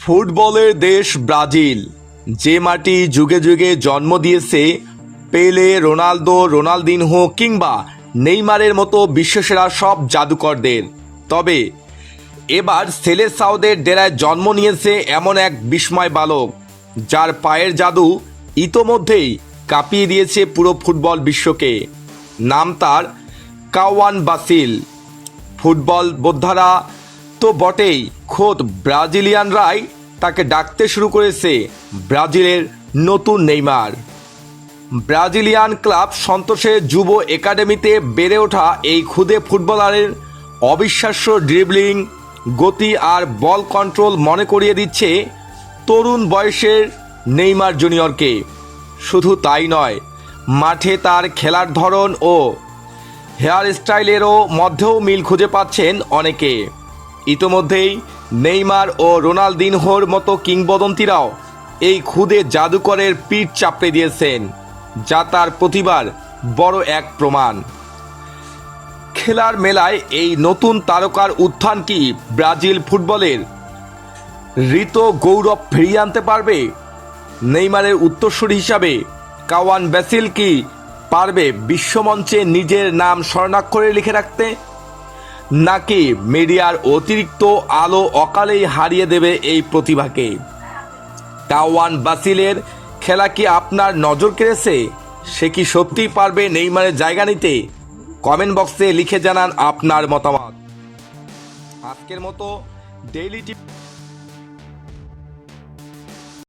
ফুটবলের দেশ ব্রাজিল, যে মাটি যুগে যুগে জন্ম দিয়েছে পেলে, রোনালদো, রোনালদিনহো কিংবা নেইমারের মতো বিশ্বসেরা সব জাদুকরদের। তবে এবার সেলেসাওদের ডেরায় জন্ম নিয়েছে এমন এক বিস্ময় বালক, যার পায়ের জাদু ইতোমধ্যেই কাঁপিয়ে দিয়েছে পুরো ফুটবল বিশ্বকে। নাম তার কাওয়ান বাসিল। ফুটবল বোদ্ধারা তো বটেই, খোদ ব্রাজিলিয়ানরাই তাকে ডাকতে শুরু করেছে ব্রাজিলের নতুন নেইমার। ব্রাজিলিয়ান ক্লাব সন্তোষের যুব একাডেমিতে বেড়ে ওঠা এই খুদে ফুটবলারের অবিশ্বাস্য ড্রিবলিং, গতি আর বল কন্ট্রোল মনে করিয়ে দিচ্ছে তরুণ বয়সের নেইমার জুনিয়রকে। শুধু তাই নয়, মাঠে তার খেলার ধরন ও হেয়ার স্টাইলেরও মধ্যেও মিল খুঁজে পাচ্ছেন অনেকে। ইতোমধ্যেই নেইমার ও রোনালদিনহোর মতো কিংবদন্তিরাও এই খুদে জাদুকরের পিঠ চাপড়ে দিয়েছেন, যা তার প্রতিভার বড় এক প্রমাণ। খেলার মেলায় এই নতুন তারকার উত্থান কি ব্রাজিল ফুটবলের ঋত গৌরব ফিরিয়ে আনতে পারবে? নেইমারের উত্তরসূরি হিসাবে কাওয়ান বাসিল কি পারবে বিশ্বমঞ্চে নিজের নাম স্বর্ণাক্ষরে লিখে রাখতে, নাকি মিডিয়ার অতিরিক্ত আলো অকালেই হারিয়ে দেবে এই প্রতিভাকে? কাওয়ান বাসিলের খেলা কি আপনার নজর কেড়েছে? সে কি সত্যিই পারবে নেইমারের জায়গা নিতে? কমেন্ট বক্সে লিখে জানান আপনার মতামত। আজকের মতো ডেইলি টিপ